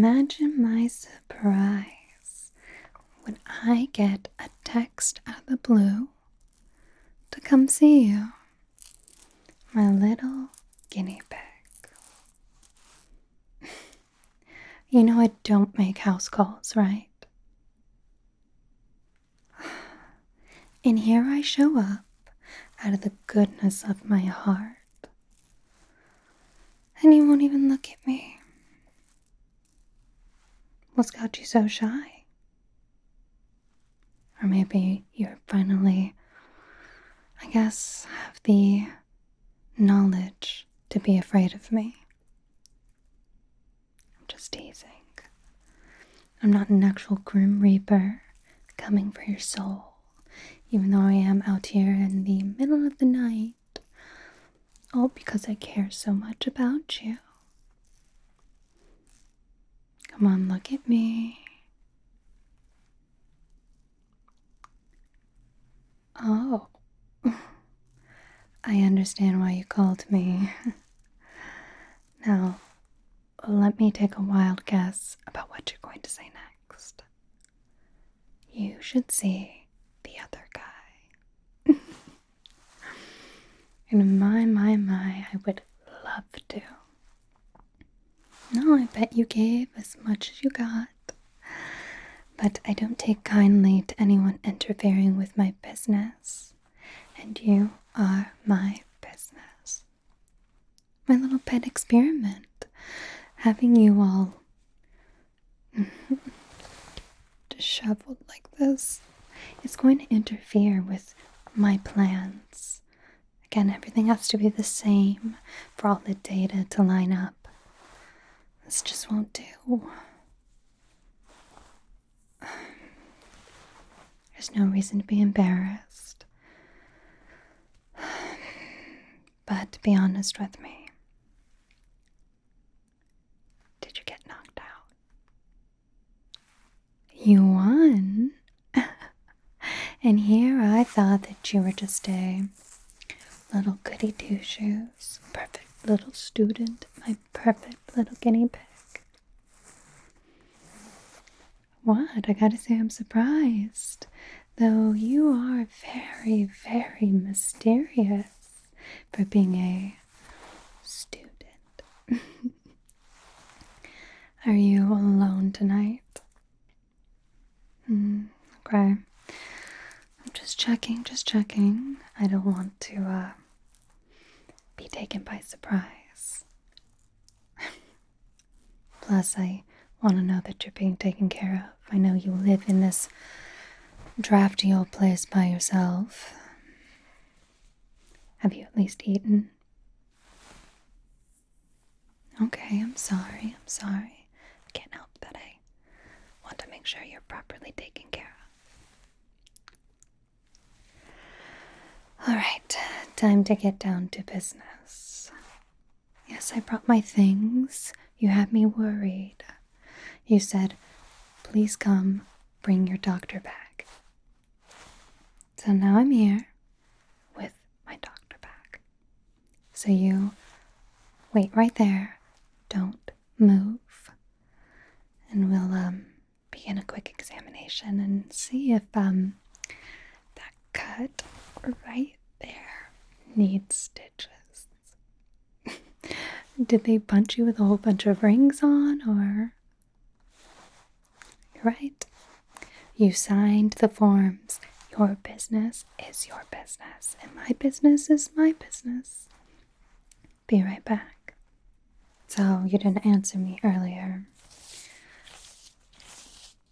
Imagine my surprise when I get a text out of the blue to come see you, my little guinea pig. You know I don't make house calls, right? And here I show up out of the goodness of my heart. And you won't even look at me. What's got you so shy? Or maybe you're finally, I guess, have the knowledge to be afraid of me. I'm just teasing. I'm not an actual Grim Reaper coming for your soul, even though I am out here in the middle of the night. All because I care so much about you. Come on, look at me. Oh, I understand why you called me. Now, let me take a wild guess about what you're going to say next. You should see the other guy. And my, I would love to. No, I bet you gave as much as you got. But I don't take kindly to anyone interfering with my business. And you are my business. My little pet experiment. Having you all disheveled like this is going to interfere with my plans. Again, everything has to be the same for all the data to line up. This just won't do. There's no reason to be embarrassed. But be honest with me. Did you get knocked out? You won. And here I thought that you were just a little goody two-shoes, perfect little student, my perfect little guinea pig. What? I gotta say I'm surprised. Though you are very, very mysterious for being a student. Are you alone tonight? Okay. I'm just checking. I don't want to be taken by surprise. Plus, I want to know that you're being taken care of. I know you live in this drafty old place by yourself. Have you at least eaten? Okay, I'm sorry. I can't help that I want to make sure you're properly taken care of. Alright, time to get down to business. Yes, I brought my things. You had me worried. You said, please come, bring your doctor bag. So now I'm here with my doctor bag. So you wait right there. Don't move. And we'll begin a quick examination and see if that cut right there needs stitches. Did they punch you with a whole bunch of rings on, or? You're right. You signed the forms. Your business is your business, and my business is my business. Be right back. So, you didn't answer me earlier.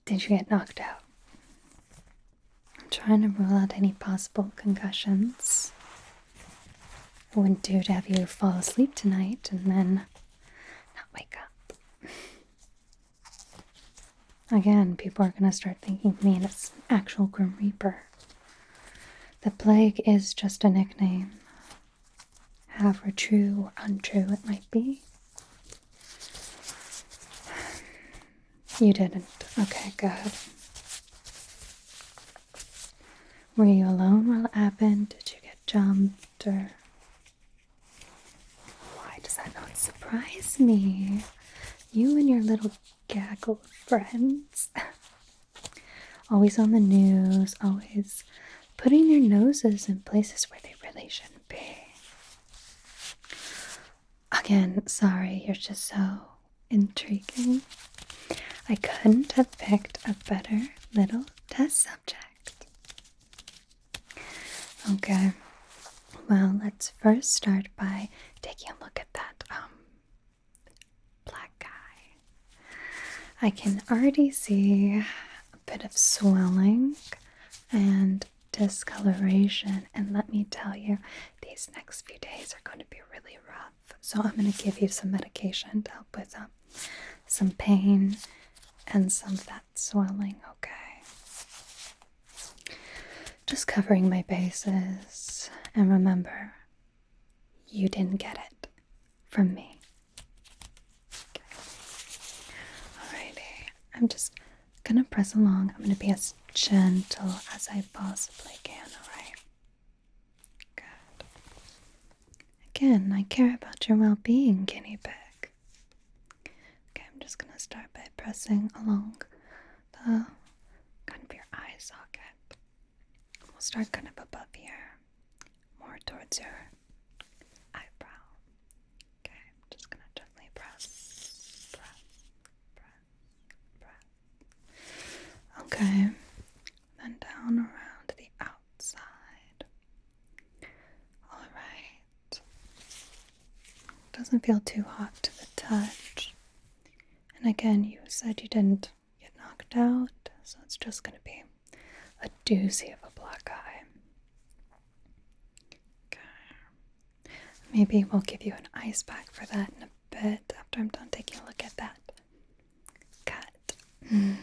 Did you get knocked out? I'm trying to rule out any possible concussions. It wouldn't do to have you fall asleep tonight and then not wake up. Again, people are going to start thinking of me as an actual Grim Reaper. The plague is just a nickname. However true or untrue it might be. You didn't. Okay, good. Were you alone while it happened? Did you get jumped, or? Why does that not surprise me? You and your little gaggle of friends. Always on the news, always putting their noses in places where they really shouldn't be. Again, sorry, you're just so intriguing. I couldn't have picked a better little test subject. Okay, well, let's first start by taking a look at that black guy. I can already see a bit of swelling and discoloration, and let me tell you, these next few days are going to be really rough. So I'm going to give you some medication to help with some pain and some of that swelling, okay? Just covering my bases. And remember, you didn't get it from me. Okay. Alrighty. I'm just gonna press along. I'm gonna be as gentle as I possibly can, alright? Good. Again, I care about your well-being, guinea pig. Okay, I'm just gonna start by pressing along the kind of your eye socket. We'll start kind of above here, more towards your eyebrow. Okay, I'm just gonna gently press. Okay, then down around the outside. Alright. Doesn't feel too hot to the touch. And again, you said you didn't get knocked out, so it's just gonna be a doozy of a black eye. Okay. Maybe we'll give you an ice pack for that in a bit after I'm done taking a look at that cut. Okay,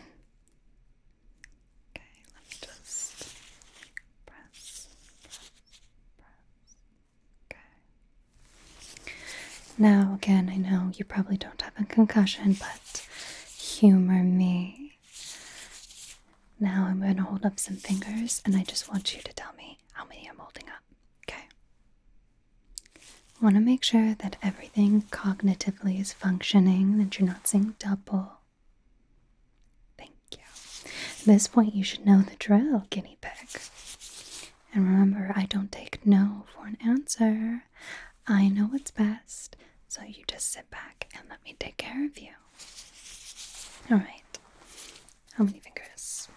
let me just press. Okay. Now, again, I know you probably don't have a concussion, but humor me. Now I'm going to hold up some fingers, and I just want you to tell me how many I'm holding up, okay? I want to make sure that everything cognitively is functioning, that you're not seeing double. Thank you. At this point, you should know the drill, guinea pig. And remember, I don't take no for an answer. I know what's best, so you just sit back and let me take care of you. All right. How many fingers?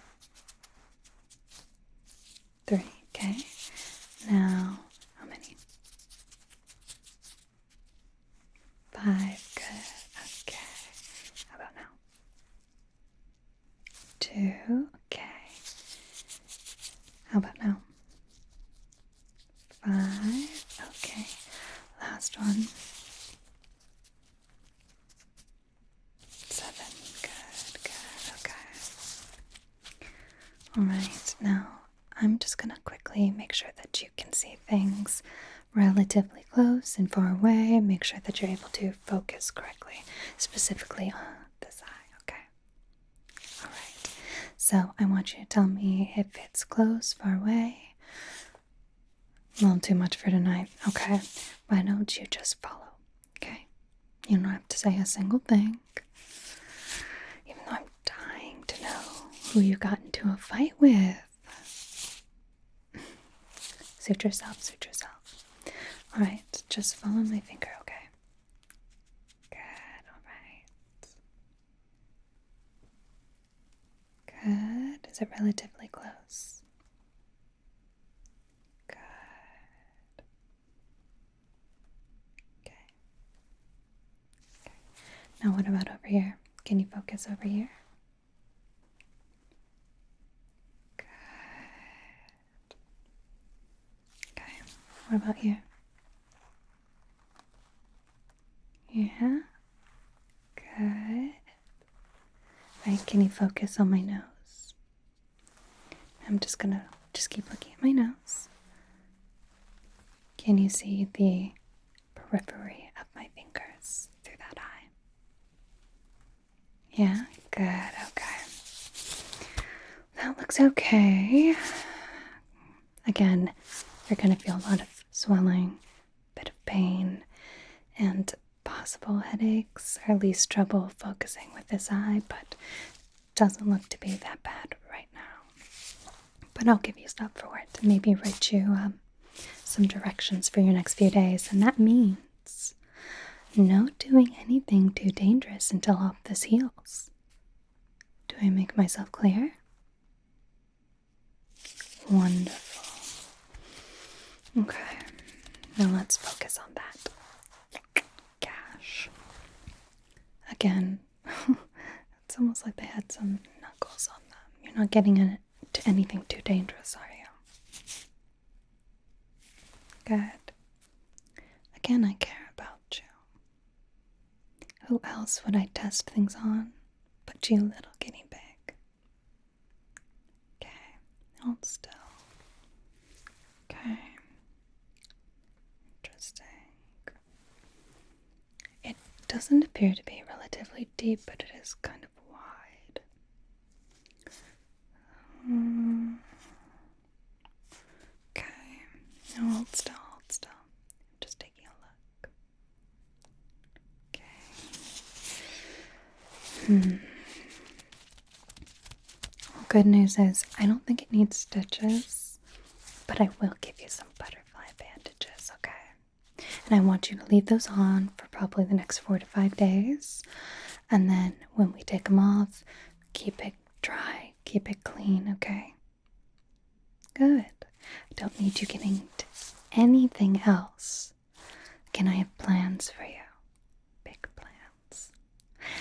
3, okay. Now, how many? 5, good, okay. How about now? 2, okay. How about now? 5, okay. Last one. 7, good, okay. Alright, now I'm just gonna quickly make sure that you can see things relatively close and far away. Make sure that you're able to focus correctly, specifically on this eye, okay? Alright, so I want you to tell me if it's close, far away. A little too much for tonight. Okay, why don't you just follow, okay? You don't have to say a single thing. Even though I'm dying to know who you got into a fight with. Suit yourself, suit yourself. Alright, just follow my finger, okay? Good, alright. Good. Is it relatively close? Good. Okay. Now what about over here? Can you focus over here? Good. Okay. What about you? Yeah. Good. Right, can you focus on my nose? I'm just gonna keep looking at my nose. Can you see the periphery of my fingers through that eye? Yeah, good, okay. That looks okay. Again, you're gonna feel a lot of swelling, a bit of pain, and possible headaches, or at least trouble focusing with this eye, but doesn't look to be that bad right now. But I'll give you stuff for it to maybe write you some directions for your next few days, and that means no doing anything too dangerous until all this heals. Do I make myself clear? Wonderful. Okay, now let's focus on that. Gosh. Again, it's almost like they had some knuckles on them. You're not getting into anything too dangerous, are you? Good. Again, I care about you. Who else would I test things on but you, little guinea pig? Okay, hold still. Okay. Interesting. It doesn't appear to be relatively deep, but it is kind of wide. Okay. Now hold still, hold still. Just taking a look. Okay. Well, good news is I don't think it needs stitches, but I will give you some butterfly bandages, okay? And I want you to leave those on for probably the next 4 to 5 days. And then when we take them off, keep it dry, keep it clean, okay? Good. I don't need you getting to anything else. Can I have plans for you? Big plans.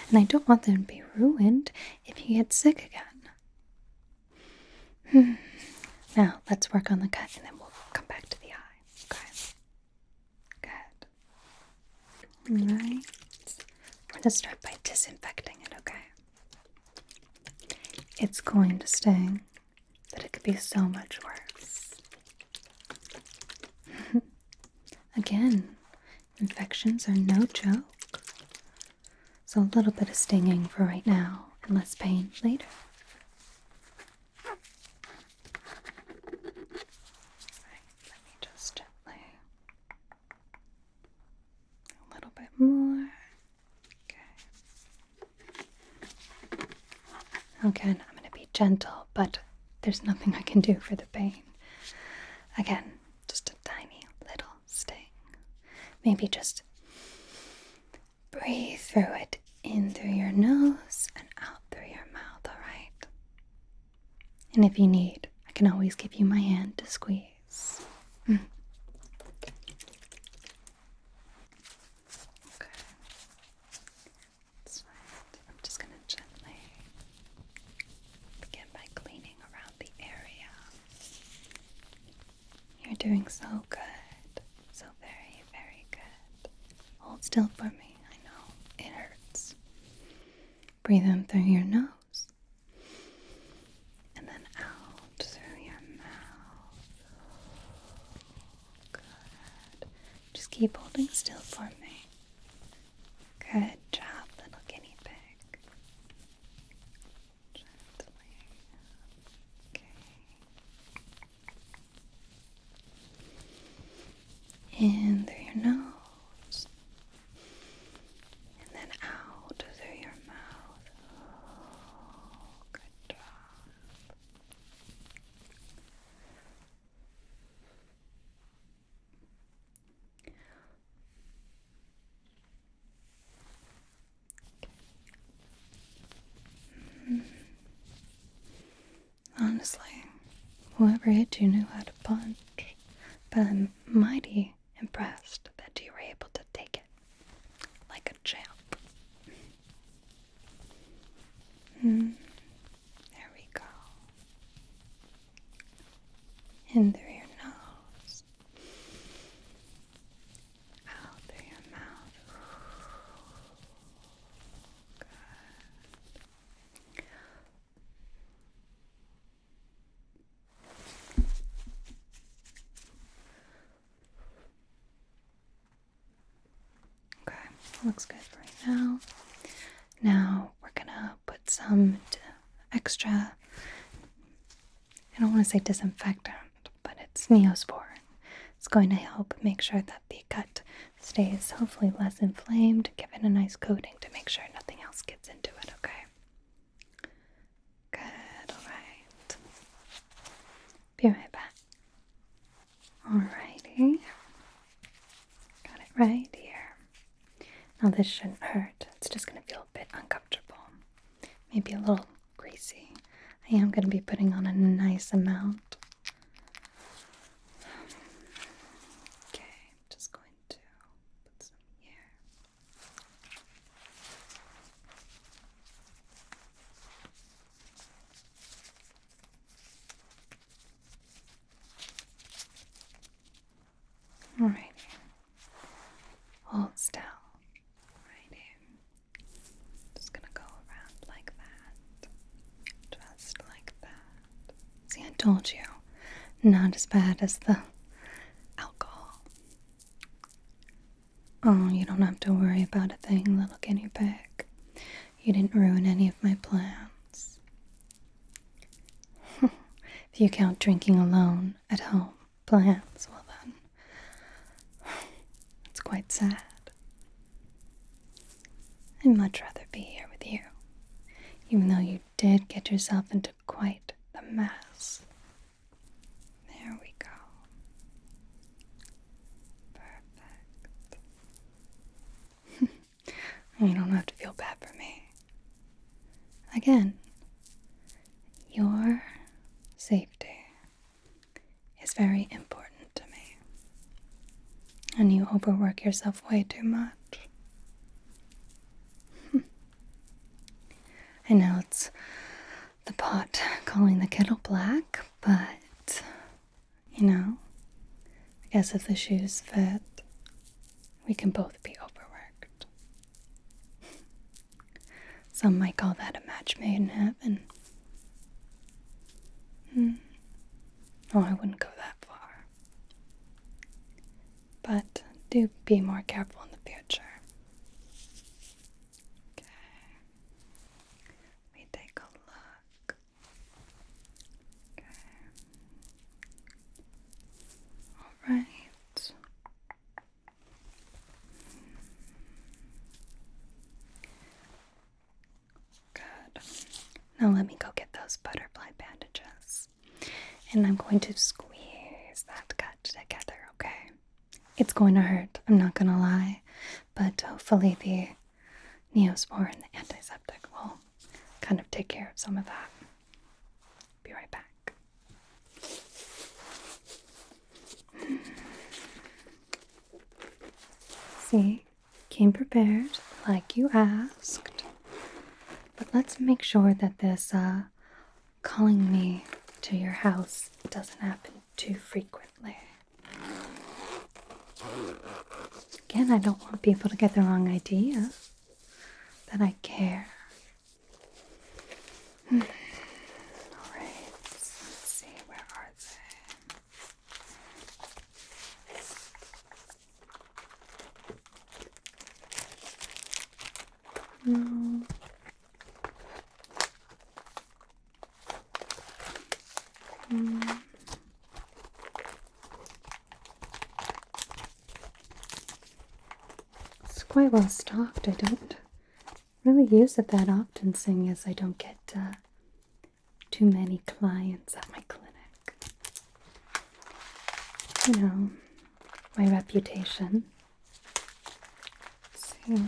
And I don't want them to be ruined if you get sick again. Now, let's work on the cut and then we'll come back to the eye. Okay. Good. Alright. We're going to start by disinfecting it, okay? It's going to sting, but it could be so much worse. Again, infections are no joke. So a little bit of stinging for right now and less pain later. Let me just gently. A little bit more. Okay. Again, I'm going to be gentle, but there's nothing I can do for the pain. Again, just a tiny little sting. Maybe just breathe through it in through your nose and out through your mouth, alright? And if you need, I can always give you my hand to squeeze. Okay. That's right. I'm just going to gently begin by cleaning around the area. You're doing so good. So very, very good. Hold still for me. I know it hurts. Breathe in through your nose. And then out through your mouth. Good. Just keep holding still for me. Good job, little guinea pig. Gently. Okay. In through your nose. And then out through your mouth. Good job. Honestly, whoever hit you knew how to punch, but I'm mighty impressed that you were able to take it like a champ. There we go. In through your nose. Out through your mouth. Good. Okay, looks good for right now. Now we're gonna put some extra, I don't want to say disinfectant, but it's Neosporin. It's going to help make sure that the cut stays hopefully less inflamed. Give it a nice coating to make sure nothing else gets into it, okay? Good, alright. Be right back. Alrighty. Got it right here. Now this shouldn't hurt. It's just going to feel a bit uncomfortable. Maybe a little greasy. I am going to be putting on a nice amount. Okay, just going to put some here. Alrighty. Hold still. Alrighty. Just gonna go around like that. Just like that. See, I told you. Not as bad as the alcohol. Oh, you don't have to worry about a thing, little guinea pig. You didn't ruin any of my plans. If you count drinking alone at home plans, well then, it's quite sad. I'd much rather be here with you, even though you did get yourself into quite the mess. There we go. Perfect. You don't have to feel bad for me. Again, your safety is very important to me. And you overwork yourself way too much. I know it's the pot calling the kettle black, but, you know, I guess if the shoes fit, we can both be overworked. Some might call that a match made in heaven. Oh, I wouldn't go that far. But do be more careful in the future. Okay. Let me take a look. Okay. Alright. Good. Now let me go get those butterfly bandages. And I'm going to squeeze that cut together, okay? It's going to hurt, I'm not gonna lie. But hopefully the Neospore and the antiseptic will kind of take care of some of that. Be right back. See, came prepared like you asked. But let's make sure that this calling me to your house doesn't happen too frequently. Again, I don't want people to get the wrong idea that I care. Alright, let's see, where are they? No. It's quite well stocked. I don't really use it that often, seeing as I don't get too many clients at my clinic. You know, my reputation. Let's see.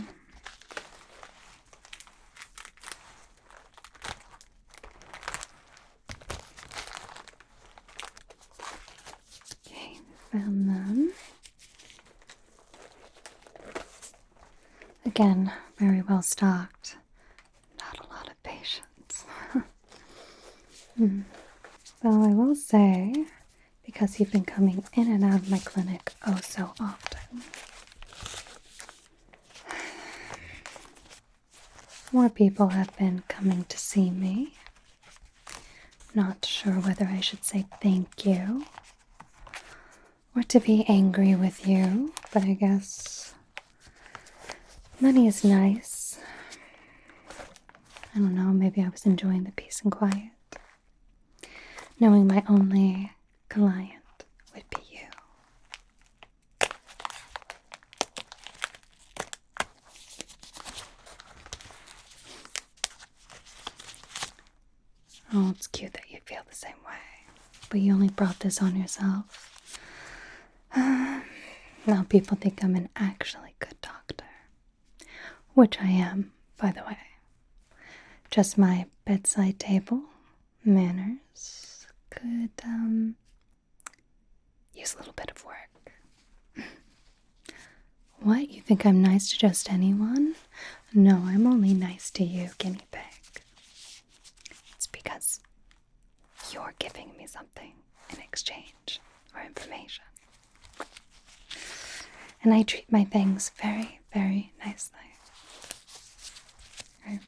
Okay, found them. Again, very well stocked. Not a lot of patience. Well, I will say, because you've been coming in and out of my clinic oh so often, more people have been coming to see me. Not sure whether I should say thank you or to be angry with you, but I guess money is nice. I don't know, maybe I was enjoying the peace and quiet, knowing my only client would be you. Oh, it's cute that you feel the same way. But you only brought this on yourself. Now people think I'm an actually good doctor. Which I am, by the way. Just my bedside table, manners, could, use a little bit of work. What? You think I'm nice to just anyone? No, I'm only nice to you, guinea pig. It's because you're giving me something in exchange for information. And I treat my things very, very nicely. Right.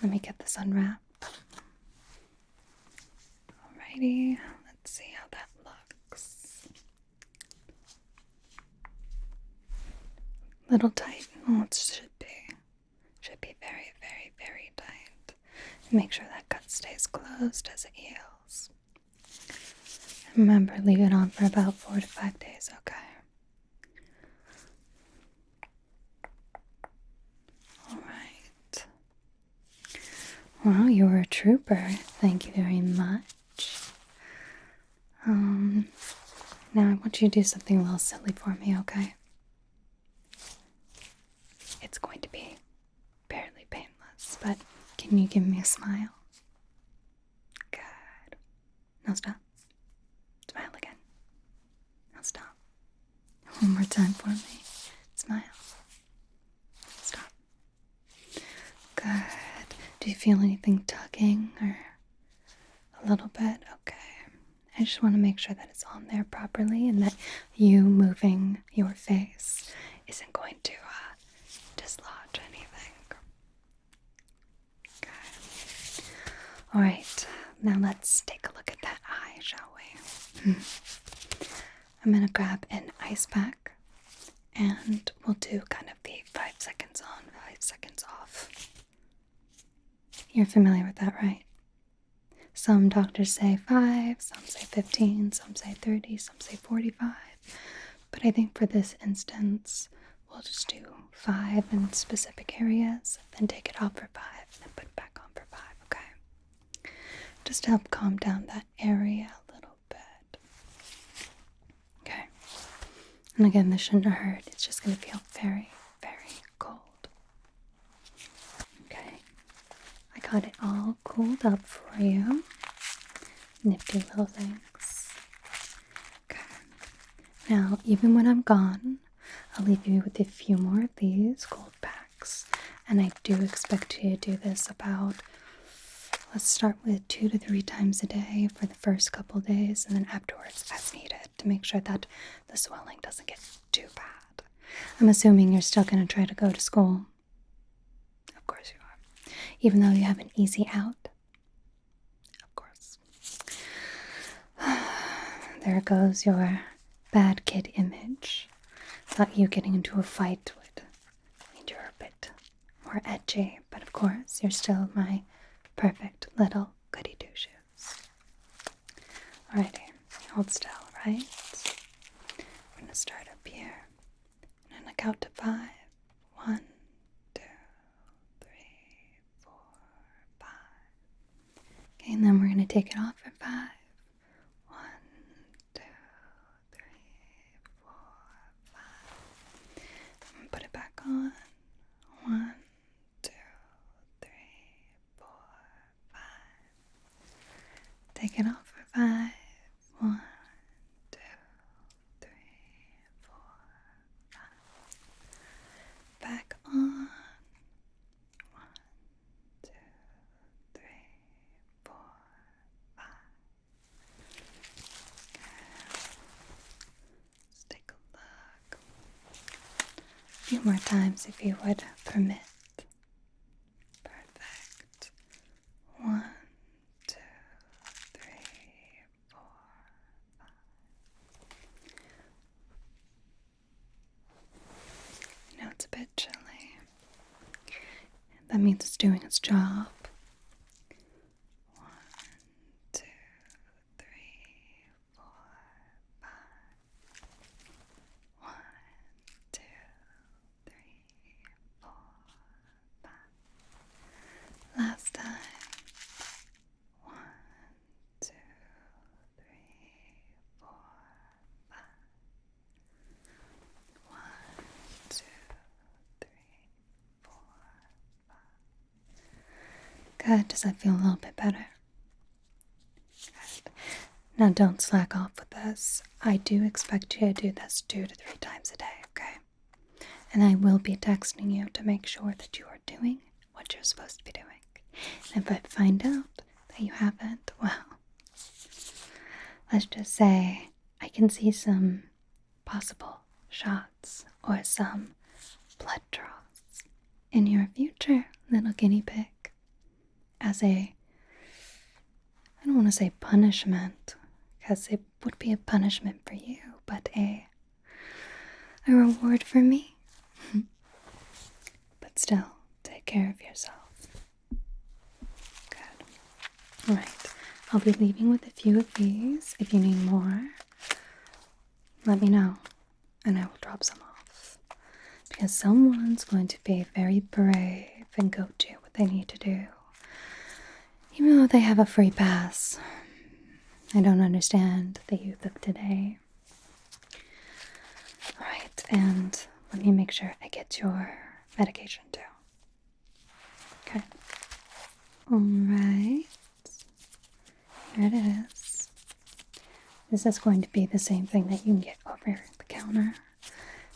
Let me get this unwrapped. Alrighty, let's see how that looks. Little tight. Oh, it should be. Should be very, very, very tight. Make sure that cut stays closed as it heals. Remember, leave it on for about 4 to 5 days, okay? Alright. Wow, you were a trooper. Thank you very much. Now I want you to do something a little silly for me, okay? It's going to be barely painless, but can you give me a smile? Good. Now stop. Smile again. Now stop. One more time for me. Smile. Stop. Good. Do you feel anything tugging or a little bit? Okay. I just want to make sure that it's on there properly and that you moving your face isn't going to dislodge anything. Okay. Alright, now let's take a look at that eye, shall we? I'm going to grab an ice pack and we'll do kind of the 5 seconds on, 5 seconds off. You're familiar with that, right? Some doctors say 5, some say 15, some say 30, some say 45. But I think for this instance, we'll just do 5 in specific areas, then take it off for 5, then put it back on for 5, okay? Just to help calm down that area a little bit. Okay. And again, this shouldn't hurt. It's just going to feel very, very cold. Okay. I got it all cooled up for you. Nifty little things. Okay. Now, even when I'm gone, I'll leave you with a few more of these cold packs. And I do expect you to do this about, let's start with 2 to 3 times a day for the first couple days, and then afterwards as needed to make sure that the swelling doesn't get too bad. I'm assuming you're still going to try to go to school. Of course you are. Even though you have an easy out. Of course. There goes your bad kid image. Thought you getting into a fight would mean you're a bit more edgy, but of course you're still my perfect little goody two shoes. Alrighty, hold still, right? I'm gonna start up here, and then I count to 5. 1, 2, 3, 4, 5. Okay, and then we're gonna take it off for 5. 1, 2, 3, 4, 5. And put it back on. 1, 2, 3, 4, 5. Take it off for 5. 1, 2, 3, 4, 5. Back on. 1, 2, 3, 4, 5. Let's take a look. A few more times if you would permit. Perfect. 1, 2, 3, 4, 5. You know, it's a bit chilly. That means it's doing its job. 1, 2, 3, 4, 5. 1, 2, 3, 4, 5. Last time. Good. Does that feel a little bit better? Good. Now don't slack off with this. I do expect you to do this 2 to 3 times a day, okay? And I will be texting you to make sure that you are doing what you're supposed to be doing. And if I find out that you haven't, well, let's just say I can see some possible shots or some blood draws in your future little guinea pig as I don't want to say punishment, because it would be a punishment for you, but a reward for me. But still, take care of yourself. Good. Alright, I'll be leaving with a few of these. If you need more, let me know, and I will drop some off. Because someone's going to be very brave and go do what they need to do. Even though they have a free pass. I don't understand the youth of today. Alright, and let me make sure I get your medication too. Okay. Alright. Here it is. This is going to be the same thing that you can get over the counter,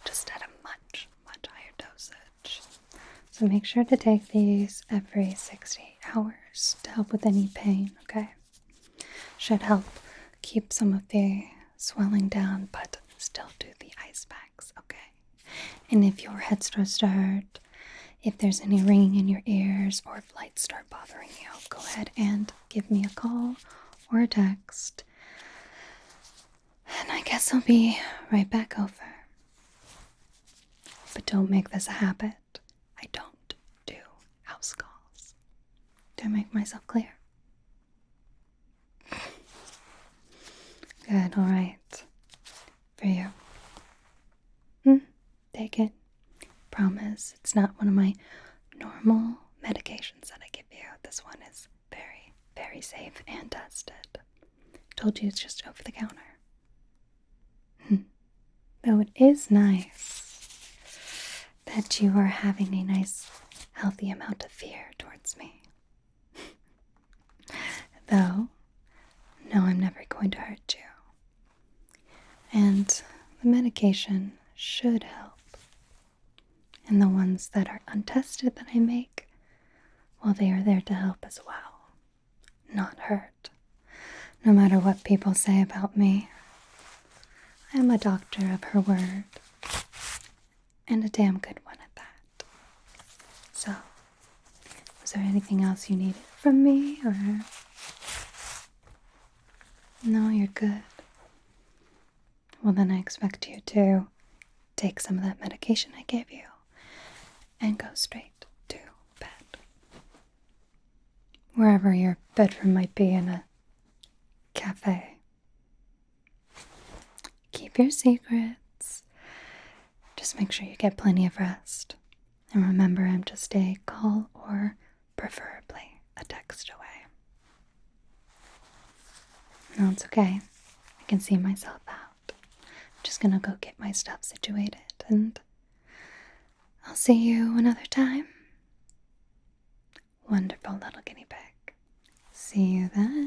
just at a much, much higher dosage. So make sure to take these every 60 hours to help with any pain, okay? Should help keep some of the swelling down, but still do the ice packs, okay? And if your head starts to hurt, if there's any ringing in your ears, or if lights start bothering you, go ahead and give me a call or a text. And I guess I'll be right back over. But don't make this a habit. I don't do house calls. Do I make myself clear? Good, alright. For you. Take it. Promise it's not one of my normal medications that I give you. This one is very, very safe and tested. Told you it's just over the counter. Though it is nice that you are having a nice, healthy amount of fear towards me. Though, no, I'm never going to hurt you. And the medication should help. And the ones that are untested that I make, well, they are there to help as well, not hurt. No matter what people say about me, I am a doctor of her word, and a damn good one at that. So, was there anything else you needed from me, or? No, you're good. Well, then I expect you to take some of that medication I gave you and go straight to bed. Wherever your bedroom might be, in a cafe. Keep your secrets. Just make sure you get plenty of rest. And remember, I'm just a call or preferably a text away. No, it's okay. I can see myself out. I'm just gonna go get my stuff situated, and I'll see you another time. Wonderful little guinea pig. See you then.